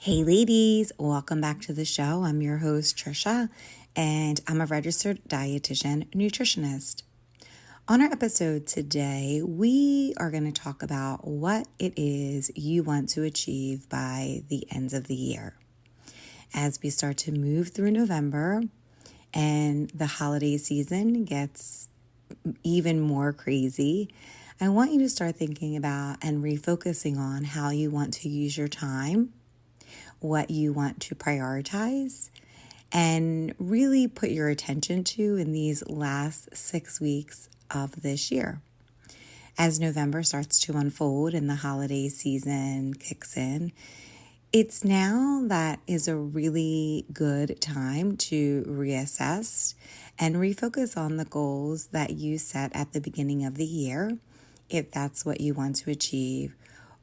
Hey ladies, welcome back to the show. I'm your host Trisha, and I'm a registered dietitian nutritionist. On our episode today, we are going to talk about what it is you want to achieve by the end of the year. As we start to move through November and the holiday season gets even more crazy, I want you to start thinking about and refocusing on how you want to use your time, what you want to prioritize, and really put your attention to in these last 6 weeks of this year. As November starts to unfold and the holiday season kicks in, it's now that is a really good time to reassess and refocus on the goals that you set at the beginning of the year, if that's what you want to achieve,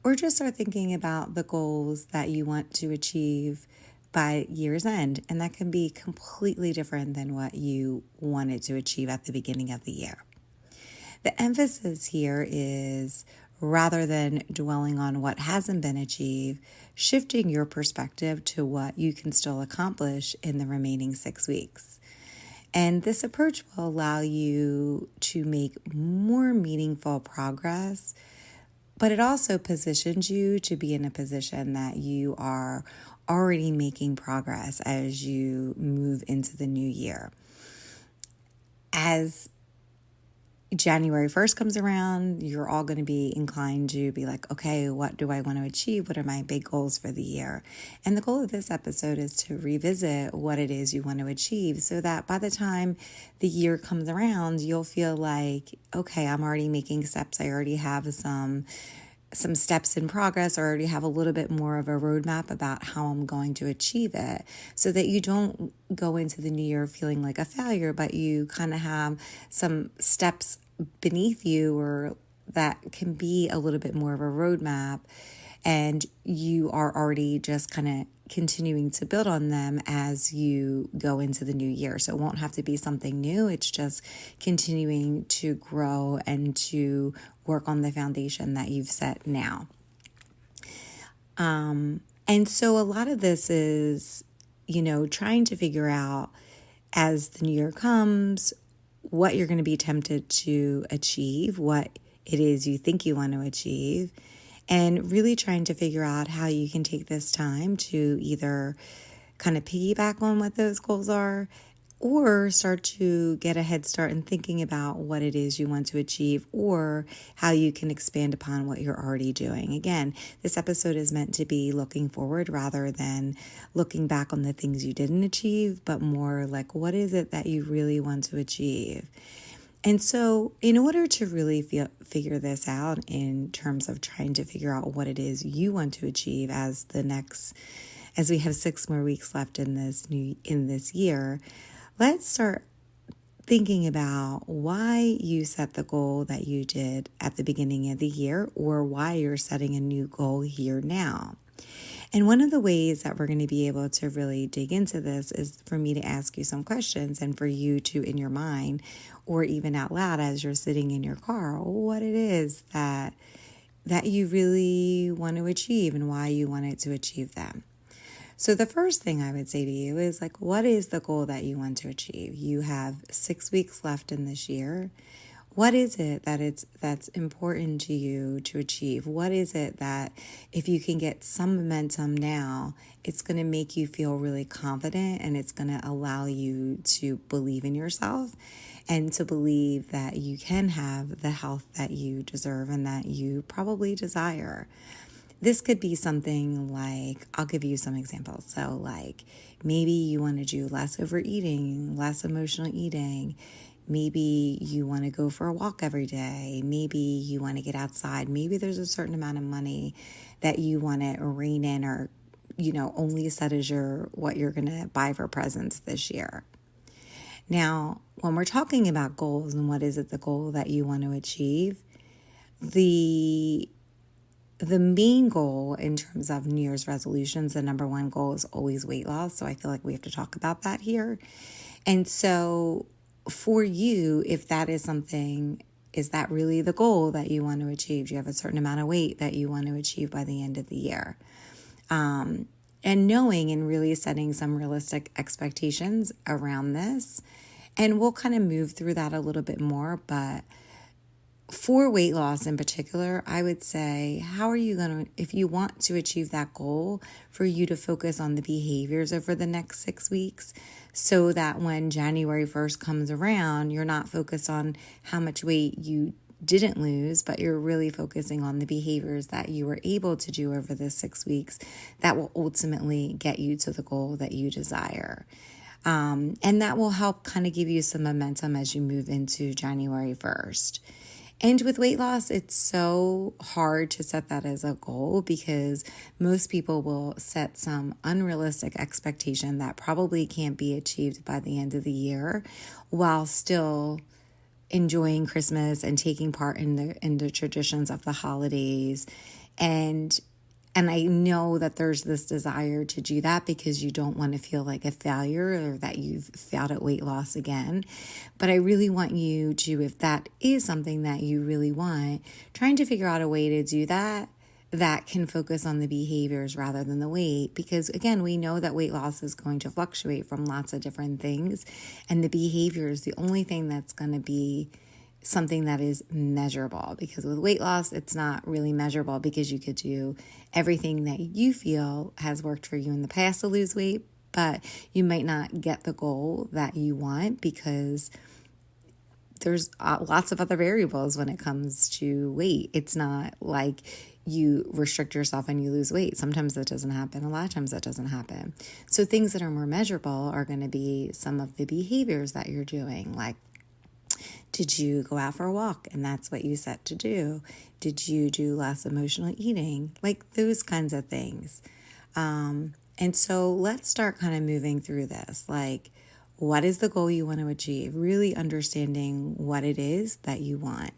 or just start thinking about the goals that you want to achieve by year's end. And that can be completely different than what you wanted to achieve at the beginning of the year. The emphasis here is, rather than dwelling on what hasn't been achieved, shifting your perspective to what you can still accomplish in the remaining 6 weeks. And this approach will allow you to make more meaningful progress, but it also positions you to be in a position that you are already making progress as you move into the new year. As January 1st comes around, you're all going to be inclined to be like, okay, what do I want to achieve? What are my big goals for the year? And the goal of this episode is to revisit what it is you want to achieve so that by the time the year comes around, you'll feel like, okay, I'm already making steps. I already have some steps in progress, or already have a little bit more of a roadmap about how I'm going to achieve it, so that you don't go into the new year feeling like a failure, but you kind of have some steps beneath you, or that can be a little bit more of a roadmap, and you are already just kind of continuing to build on them as you go into the new year. So it won't have to be something new. It's just continuing to grow and to work on the foundation that you've set now. And so a lot of this is, trying to figure out as the new year comes, what you're going to be tempted to achieve, what it is you think you want to achieve, and really trying to figure out how you can take this time to either kind of piggyback on what those goals are, or start to get a head start in thinking about what it is you want to achieve, or how you can expand upon what you're already doing. Again, this episode is meant to be looking forward rather than looking back on the things you didn't achieve, but more like, what is it that you really want to achieve? And so in order to really figure this out in terms of trying to figure out what it is you want to achieve as we have 6 more weeks left in this year, let's start thinking about why you set the goal that you did at the beginning of the year, or why you're setting a new goal here now. And one of the ways that we're going to be able to really dig into this is for me to ask you some questions, and for you to, in your mind, or even out loud as you're sitting in your car, what it is that you really want to achieve and why you wanted to achieve them. So the first thing I would say to you is, like, what is the goal that you want to achieve? You have 6 weeks left in this year. What is it that's important to you to achieve? What is it that, if you can get some momentum now, it's going to make you feel really confident, and it's going to allow you to believe in yourself and to believe that you can have the health that you deserve and that you probably desire. This could be something like, I'll give you some examples. So like, maybe you want to do less overeating, less emotional eating. Maybe you want to go for a walk every day. Maybe you want to get outside. Maybe there's a certain amount of money that you want to rein in, or, only set as what you're going to buy for presents this year. Now, when we're talking about goals and what is it the goal that you want to achieve, the main goal in terms of New Year's resolutions, the number one goal is always weight loss. So I feel like we have to talk about that here. And so for you, if that is something, is that really the goal that you want to achieve? Do you have a certain amount of weight that you want to achieve by the end of the year? and knowing and really setting some realistic expectations around this. And we'll kind of move through that a little bit more. But for weight loss in particular, I would say, how are you going to, if you want to achieve that goal, for you to focus on the behaviors over the next 6 weeks so that when January 1st comes around, you're not focused on how much weight you didn't lose, but you're really focusing on the behaviors that you were able to do over the 6 weeks that will ultimately get you to the goal that you desire. And that will help kind of give you some momentum as you move into January 1st. And with weight loss, it's so hard to set that as a goal because most people will set some unrealistic expectation that probably can't be achieved by the end of the year while still enjoying Christmas and taking part in the traditions of the holidays. And I know that there's this desire to do that because you don't want to feel like a failure or that you've failed at weight loss again. But I really want you to, if that is something that you really want, trying to figure out a way to do that can focus on the behaviors rather than the weight. Because again, we know that weight loss is going to fluctuate from lots of different things. And the behavior is the only thing that's going to be something that is measurable, because with weight loss, it's not really measurable because you could do everything that you feel has worked for you in the past to lose weight, but you might not get the goal that you want because there's lots of other variables when it comes to weight. It's not like you restrict yourself and you lose weight. Sometimes that doesn't happen. A lot of times that doesn't happen. So things that are more measurable are going to be some of the behaviors that you're doing, like, did you go out for a walk and that's what you set to do? Did you do less emotional eating? Like those kinds of things. And so let's start kind of moving through this. Like, what is the goal you want to achieve? Really understanding what it is that you want.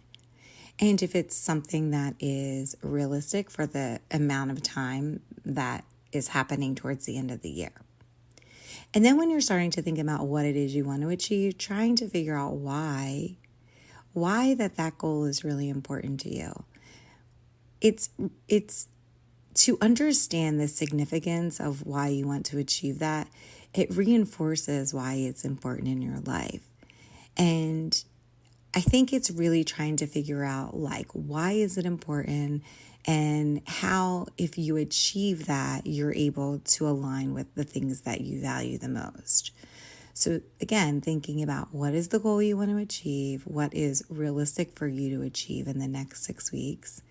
And if it's something that is realistic for the amount of time that is happening towards the end of the year. And then when you're starting to think about what it is you want to achieve, trying to figure out why that goal is really important to you. It's to understand the significance of why you want to achieve that. It reinforces why it's important in your life. And I think it's really trying to figure out, like, why is it important and how, if you achieve that, you're able to align with the things that you value the most. So again, thinking about what is the goal you want to achieve, what is realistic for you to achieve in the next 6 weeks,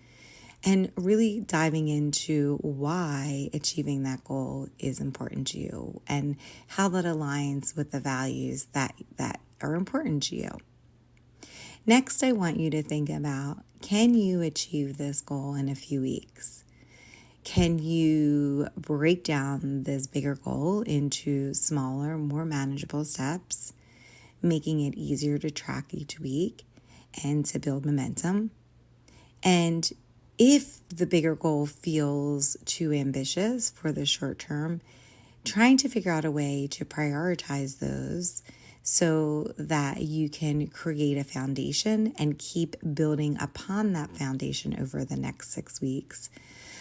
and really diving into why achieving that goal is important to you and how that aligns with the values that are important to you. Next, I want you to think about, can you achieve this goal in a few weeks? Can you break down this bigger goal into smaller, more manageable steps, making it easier to track each week and to build momentum? And if the bigger goal feels too ambitious for the short term, trying to figure out a way to prioritize those so that you can create a foundation and keep building upon that foundation over the next 6 weeks,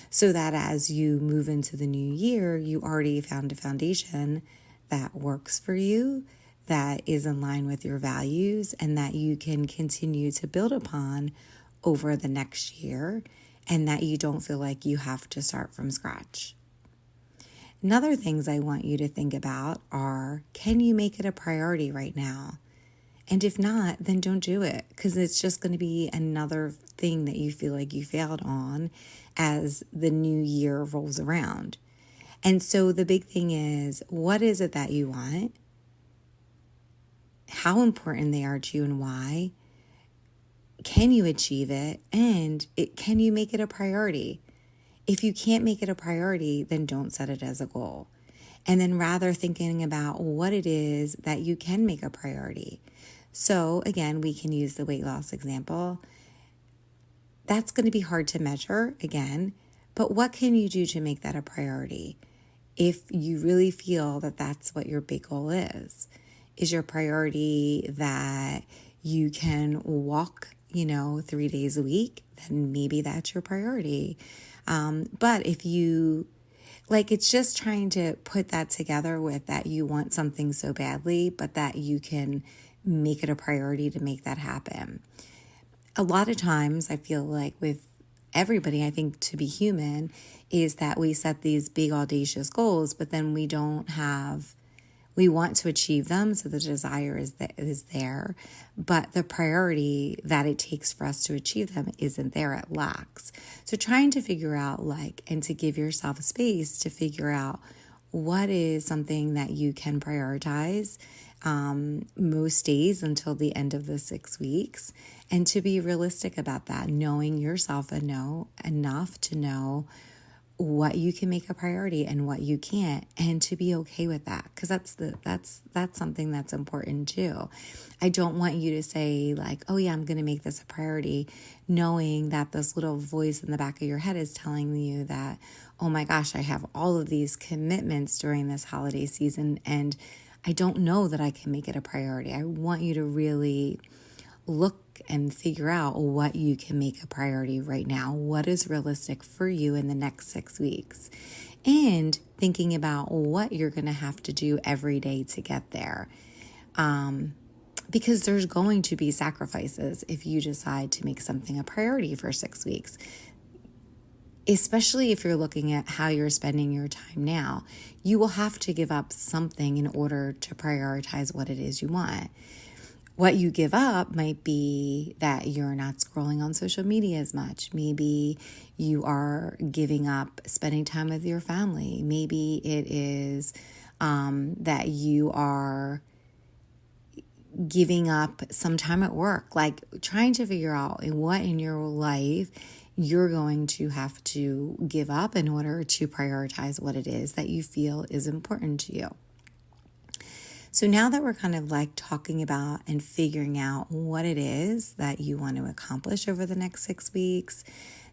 so that as you move into the new year, you already found a foundation that works for you, that is in line with your values, and that you can continue to build upon over the next year, and that you don't feel like you have to start from scratch. Another things I want you to think about are, can you make it a priority right now? And if not, then don't do it, because it's just going to be another thing that you feel like you failed on as the new year rolls around. And so the big thing is, what is it that you want? How important they are to you and why? Can you achieve it? And can you make it a priority? If you can't make it a priority, then don't set it as a goal. And then rather thinking about what it is that you can make a priority. So again, we can use the weight loss example. That's going to be hard to measure again, but what can you do to make that a priority? If you really feel that that's what your big goal is your priority that you can walk, 3 days a week, then maybe that's your priority. But if you, like, it's just trying to put that together with that you want something so badly, but that you can make it a priority to make that happen. A lot of times I feel like with everybody, I think to be human, is that we set these big audacious goals, but then we want to achieve them. So the desire is there, but the priority that it takes for us to achieve them isn't there. It lacks. So trying to figure out and to give yourself a space to figure out what is something that you can prioritize most days until the end of the 6 weeks, and to be realistic about that, knowing yourself enough to know what you can make a priority and what you can't, and to be okay with that, because that's something that's important too. I don't want you to say oh yeah, I'm going to make this a priority, knowing that this little voice in the back of your head is telling you that, oh my gosh, I have all of these commitments during this holiday season and I don't know that I can make it a priority. I want you to really look and figure out what you can make a priority right now. What is realistic for you in the next 6 weeks? And thinking about what you're going to have to do every day to get there. Because there's going to be sacrifices if you decide to make something a priority for 6 weeks. Especially if you're looking at how you're spending your time now, you will have to give up something in order to prioritize what it is you want. What you give up might be that you're not scrolling on social media as much. Maybe you are giving up spending time with your family. Maybe it is that you are giving up some time at work, trying to figure out what in your life you're going to have to give up in order to prioritize what it is that you feel is important to you. So now that we're kind of talking about and figuring out what it is that you want to accomplish over the next 6 weeks,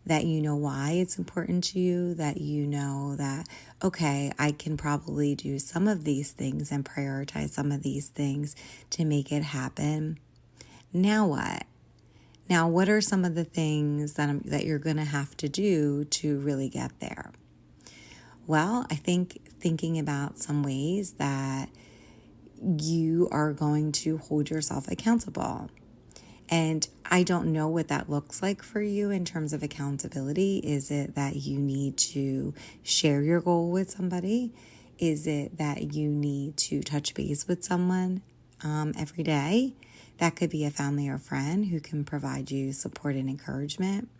that you know why it's important to you, that you know that, okay, I can probably do some of these things and prioritize some of these things to make it happen. Now what? Now, what are some of the things that you're going to have to do to really get there? Well, I think thinking about some ways that you are going to hold yourself accountable. And I don't know what that looks like for you in terms of accountability. Is it that you need to share your goal with somebody? Is it that you need to touch base with someone every day? That could be a family or friend who can provide you support and encouragement.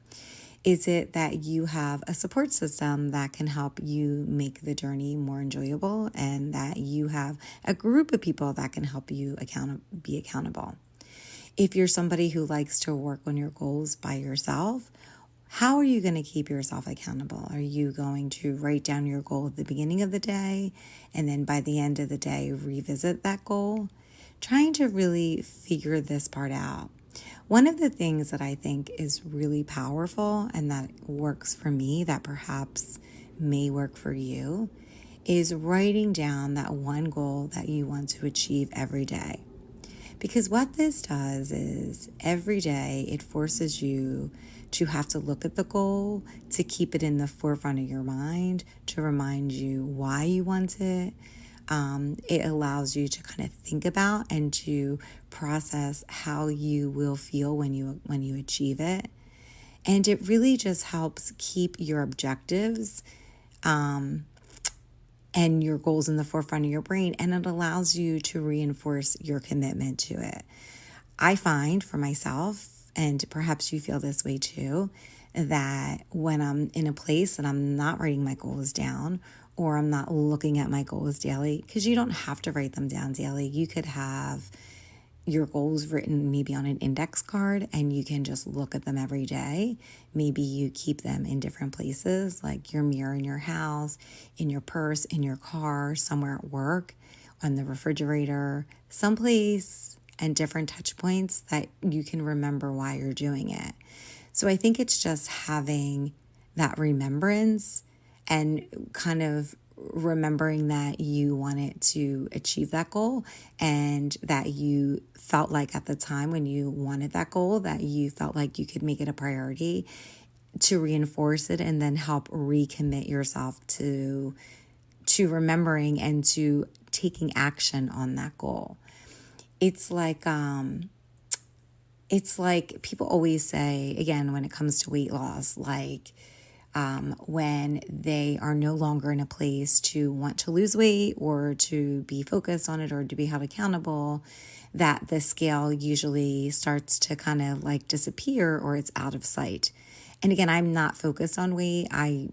Is it that you have a support system that can help you make the journey more enjoyable, and that you have a group of people that can help you be accountable? If you're somebody who likes to work on your goals by yourself, how are you going to keep yourself accountable? Are you going to write down your goal at the beginning of the day and then by the end of the day revisit that goal? Trying to really figure this part out. One of the things that I think is really powerful and that works for me, that perhaps may work for you, is writing down that one goal that you want to achieve every day. Because what this does is every day it forces you to have to look at the goal, to keep it in the forefront of your mind, to remind you why you want it. It allows you to kind of think about and to process how you will feel when you achieve it. And it really just helps keep your objectives and your goals in the forefront of your brain, and it allows you to reinforce your commitment to it. I find for myself, and perhaps you feel this way too, that when I'm in a place that I'm not writing my goals down, or I'm not looking at my goals daily, because you don't have to write them down daily. You could have your goals written maybe on an index card and you can just look at them every day. Maybe you keep them in different places, like your mirror in your house, in your purse, in your car, somewhere at work, on the refrigerator, someplace, and different touch points that you can remember why you're doing it. So I think it's just having that remembrance and kind of remembering that you wanted to achieve that goal, and that you felt like at the time when you wanted that goal that you felt like you could make it a priority. to reinforce it and then help recommit yourself to remembering and to taking action on that goal. It's like people always say, again, when it comes to weight loss, like when they are no longer in a place to want to lose weight or to be focused on it or to be held accountable, that the scale usually starts to kind of like disappear or it's out of sight. And again, I'm not focused on weight. I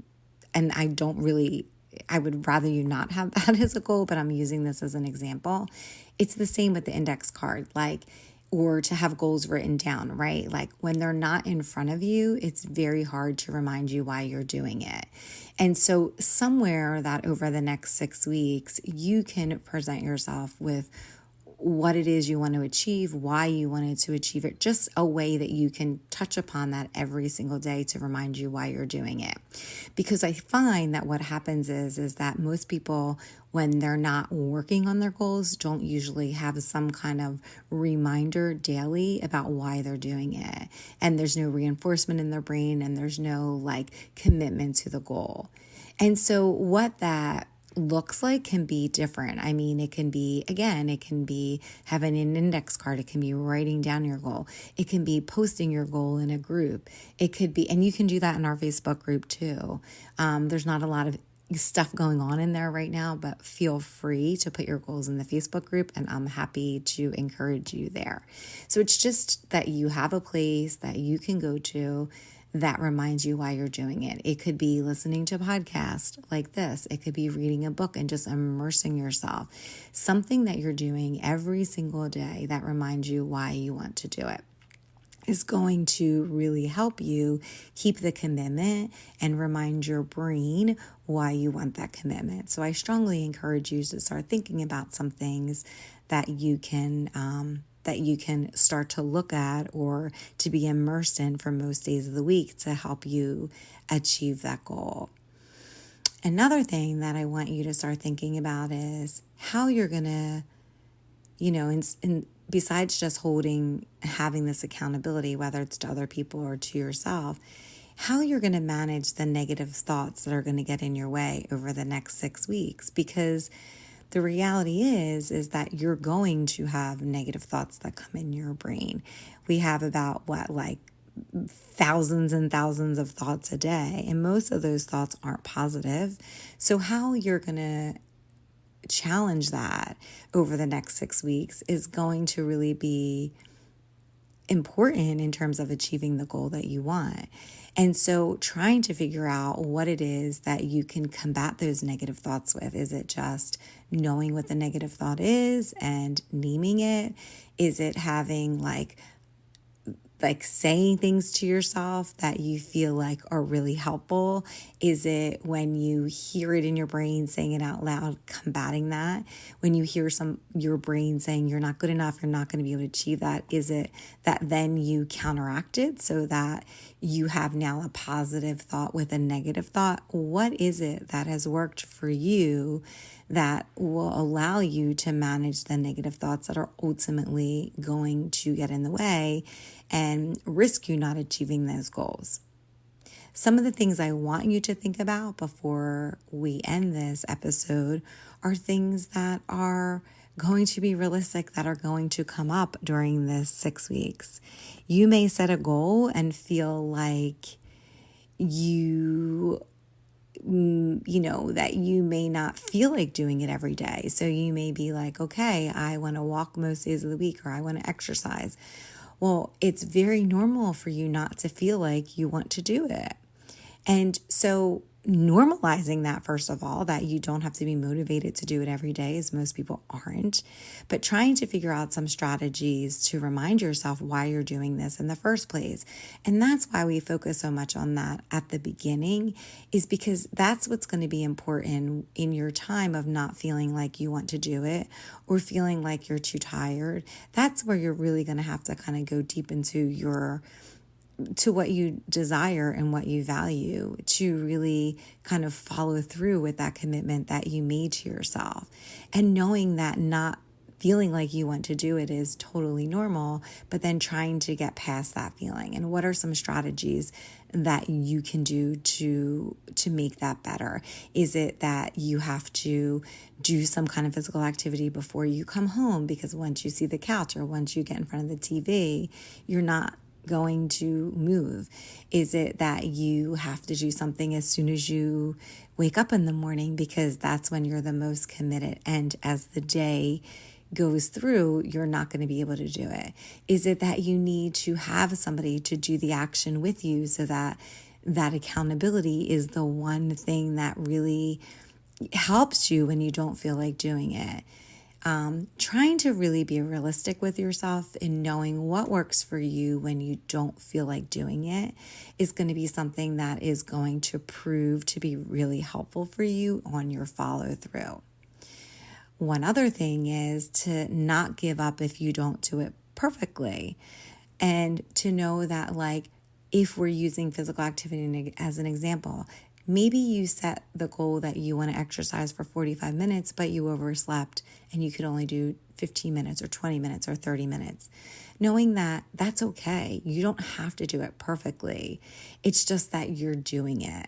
would rather you not have that as a goal, but I'm using this as an example. It's the same with the index card, or to have goals written down, right? Like when they're not in front of you, it's very hard to remind you why you're doing it. And so somewhere that over the next 6 weeks, you can present yourself with what it is you want to achieve, why you wanted to achieve it, just a way that you can touch upon that every single day to remind you why you're doing it. Because I find that what happens is that most people, when they're not working on their goals, don't usually have some kind of reminder daily about why they're doing it. And there's no reinforcement in their brain and there's no commitment to the goal. And so what that looks like can be different. I mean, it can be having an index card. It can be writing down your goal. It can be posting your goal in a group. It could be, and you can do that in our Facebook group too. There's not a lot of stuff going on in there right now, but feel free to put your goals in the Facebook group and I'm happy to encourage you there. So it's just that you have a place that you can go to that reminds you why you're doing it. It could be listening to a podcast like this. It could be reading a book and just immersing yourself. Something that you're doing every single day that reminds you why you want to do it is going to really help you keep the commitment and remind your brain why you want that commitment. So I strongly encourage you to start thinking about some things that you can start to look at or to be immersed in for most days of the week to help you achieve that goal. Another thing that I want you to start thinking about is how you're going to, besides just having this accountability, whether it's to other people or to yourself, how you're going to manage the negative thoughts that are going to get in your way over the next 6 weeks. Because the reality is that you're going to have negative thoughts that come in your brain. We have about thousands and thousands of thoughts a day, and most of those thoughts aren't positive. So how you're going to challenge that over the next 6 weeks is going to really be important in terms of achieving the goal that you want. And so trying to figure out what it is that you can combat those negative thoughts with. Is it just knowing what the negative thought is and naming it? Is it having saying things to yourself that you feel like are really helpful? Is it when you hear it in your brain, saying it out loud, combating that? When you hear your brain saying you're not good enough, you're not going to be able to achieve that, is it that then you counteract it so that you have now a positive thought with a negative thought? What is it that has worked for you that will allow you to manage the negative thoughts that are ultimately going to get in the way and risk you not achieving those goals? Some of the things I want you to think about before we end this episode are things that are going to be realistic, that are going to come up during this 6 weeks. You may set a goal and feel like that you may not feel like doing it every day. So you may be like, okay, I want to walk most days of the week, or I want to exercise. Well, it's very normal for you not to feel like you want to do it. And so normalizing that, first of all, that you don't have to be motivated to do it every day, as most people aren't, but trying to figure out some strategies to remind yourself why you're doing this in the first place. And that's why we focus so much on that at the beginning, is because that's what's going to be important in your time of not feeling like you want to do it or feeling like you're too tired. That's where you're really going to have to kind of go deep into to what you desire and what you value, to really kind of follow through with that commitment that you made to yourself. And knowing that not feeling like you want to do it is totally normal, but then trying to get past that feeling. And what are some strategies that you can do to make that better? Is it that you have to do some kind of physical activity before you come home? Because once you see the couch or once you get in front of the TV, you're not going to move? Is it that you have to do something as soon as you wake up in the morning because that's when you're the most committed, and as the day goes through, you're not going to be able to do it? Is it that you need to have somebody to do the action with you so that that accountability is the one thing that really helps you when you don't feel like doing it? Trying to really be realistic with yourself and knowing what works for you when you don't feel like doing it is going to be something that is going to prove to be really helpful for you on your follow through. One other thing is to not give up if you don't do it perfectly, and to know that, like, if we're using physical activity as an example, maybe you set the goal that you want to exercise for 45 minutes, but you overslept and you could only do 15 minutes or 20 minutes or 30 minutes. Knowing that that's okay. You don't have to do it perfectly. It's just that you're doing it.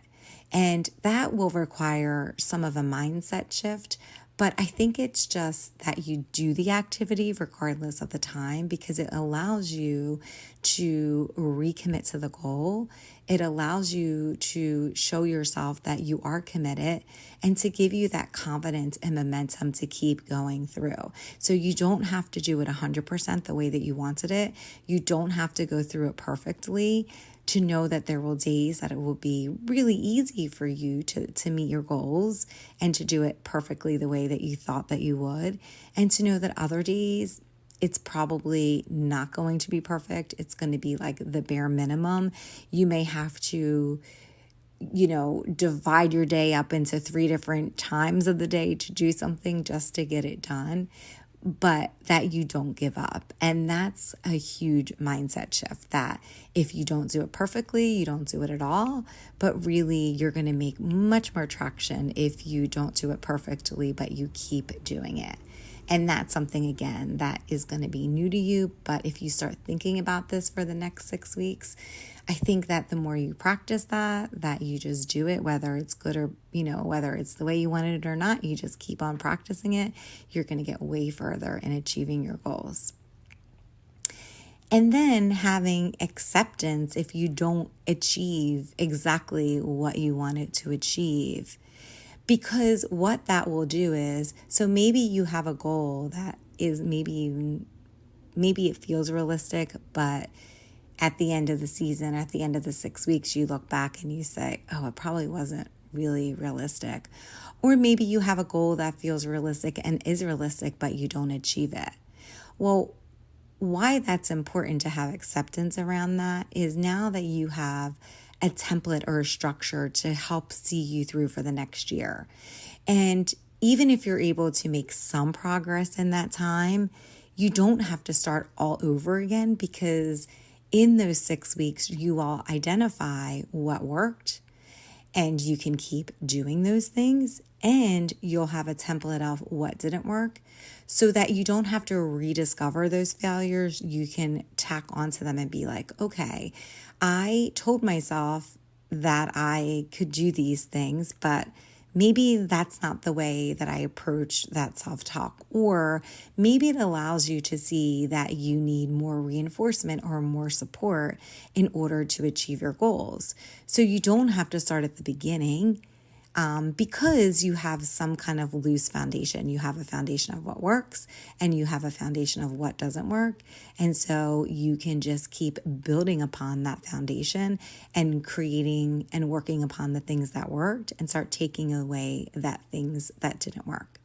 And that will require some of a mindset shift. But I think it's just that you do the activity regardless of the time, because it allows you to recommit to the goal. It allows you to show yourself that you are committed and to give you that confidence and momentum to keep going through. So you don't have to do it 100% the way that you wanted it. You don't have to go through it perfectly to know that there will days that it will be really easy for you to meet your goals and to do it perfectly the way that you thought that you would. And to know that other days, it's probably not going to be perfect. It's going to be like the bare minimum. You may have to, divide your day up into 3 different times of the day to do something just to get it done, but that you don't give up. And that's a huge mindset shift, that if you don't do it perfectly, you don't do it at all, but really you're going to make much more traction if you don't do it perfectly, but you keep doing it. And that's something, again, that is going to be new to you. But if you start thinking about this for the next 6 weeks, I think that the more you practice that you just do it, whether it's good or, whether it's the way you wanted it or not, you just keep on practicing it, you're going to get way further in achieving your goals. And then having acceptance if you don't achieve exactly what you wanted to achieve. Because what that will do is, so maybe you have a goal that is maybe it feels realistic, but at the end of the season, at the end of the 6 weeks, you look back and you say, oh, it probably wasn't really realistic. Or maybe you have a goal that feels realistic and is realistic, but you don't achieve it. Well, why that's important to have acceptance around that is now that you have a template or a structure to help see you through for the next year. And even if you're able to make some progress in that time, you don't have to start all over again, because in those 6 weeks, you will identify what worked and you can keep doing those things, and you'll have a template of what didn't work so that you don't have to rediscover those failures. You can tack onto them and be like, okay, I told myself that I could do these things, but maybe that's not the way that I approach that self-talk. Or maybe it allows you to see that you need more reinforcement or more support in order to achieve your goals. So you don't have to start at the beginning, because you have some kind of loose foundation. You have a foundation of what works and you have a foundation of what doesn't work. And so you can just keep building upon that foundation and creating and working upon the things that worked and start taking away that things that didn't work.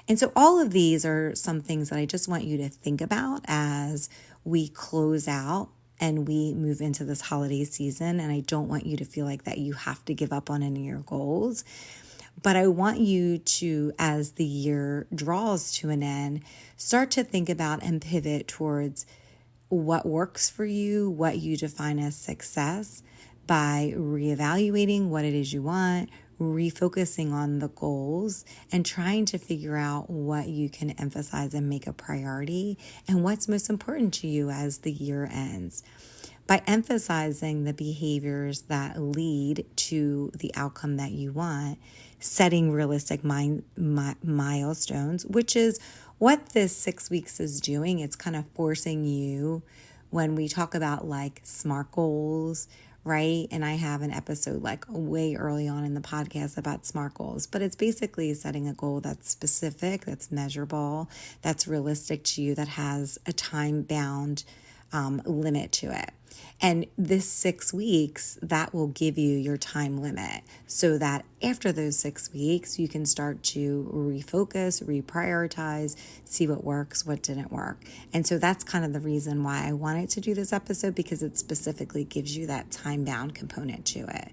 And so all of these are some things that I just want you to think about as we close out and we move into this holiday season. And I don't want you to feel like that you have to give up on any of your goals. But I want you to, as the year draws to an end, start to think about and pivot towards what works for you, what you define as success, by reevaluating what it is you want, refocusing on the goals and trying to figure out what you can emphasize and make a priority and what's most important to you as the year ends. By emphasizing the behaviors that lead to the outcome that you want, setting realistic milestones, which is what this 6 weeks is doing. It's kind of forcing you, when we talk about like SMART goals, right? And I have an episode like way early on in the podcast about SMART goals, but it's basically setting a goal that's specific, that's measurable, that's realistic to you, that has a time-bound limit to it. And this 6 weeks, that will give you your time limit so that after those 6 weeks, you can start to refocus, reprioritize, see what works, what didn't work. And so that's kind of the reason why I wanted to do this episode, because it specifically gives you that time-bound component to it.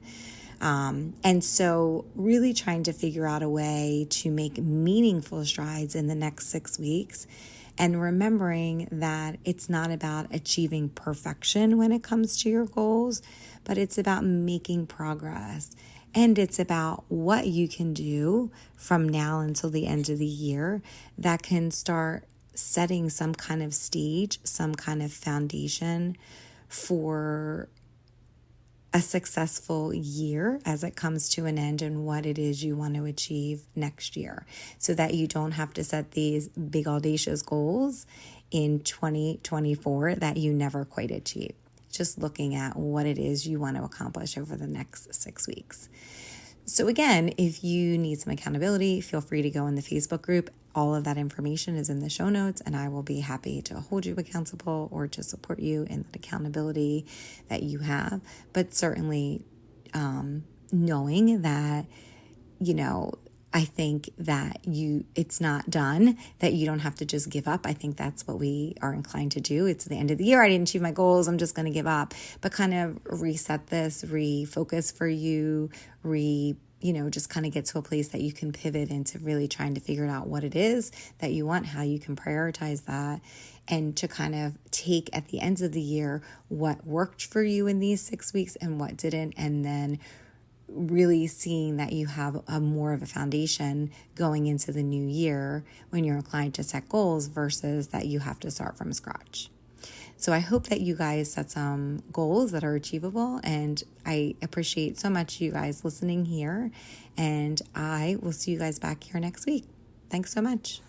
And so really trying to figure out a way to make meaningful strides in the next 6 weeks, and remembering that it's not about achieving perfection when it comes to your goals, but it's about making progress. And it's about what you can do from now until the end of the year that can start setting some kind of stage, some kind of foundation for a successful year as it comes to an end, and what it is you want to achieve next year, so that you don't have to set these big audacious goals in 2024 that you never quite achieve. Just looking at what it is you want to accomplish over the next 6 weeks. So again, if you need some accountability, feel free to go in the Facebook group. All of that information is in the show notes, and I will be happy to hold you accountable or to support you in that accountability that you have. But certainly knowing that, I think that it's not done, that you don't have to just give up. I think that's what we are inclined to do. It's the end of the year. I didn't achieve my goals. I'm just going to give up. But kind of reset this, refocus for you, just kind of get to a place that you can pivot into really trying to figure out what it is that you want, how you can prioritize that, and to kind of take at the ends of the year what worked for you in these 6 weeks and what didn't, and then really seeing that you have a more of a foundation going into the new year when you're inclined to set goals versus that you have to start from scratch. So I hope that you guys set some goals that are achievable, and I appreciate so much you guys listening here, and I will see you guys back here next week. Thanks so much.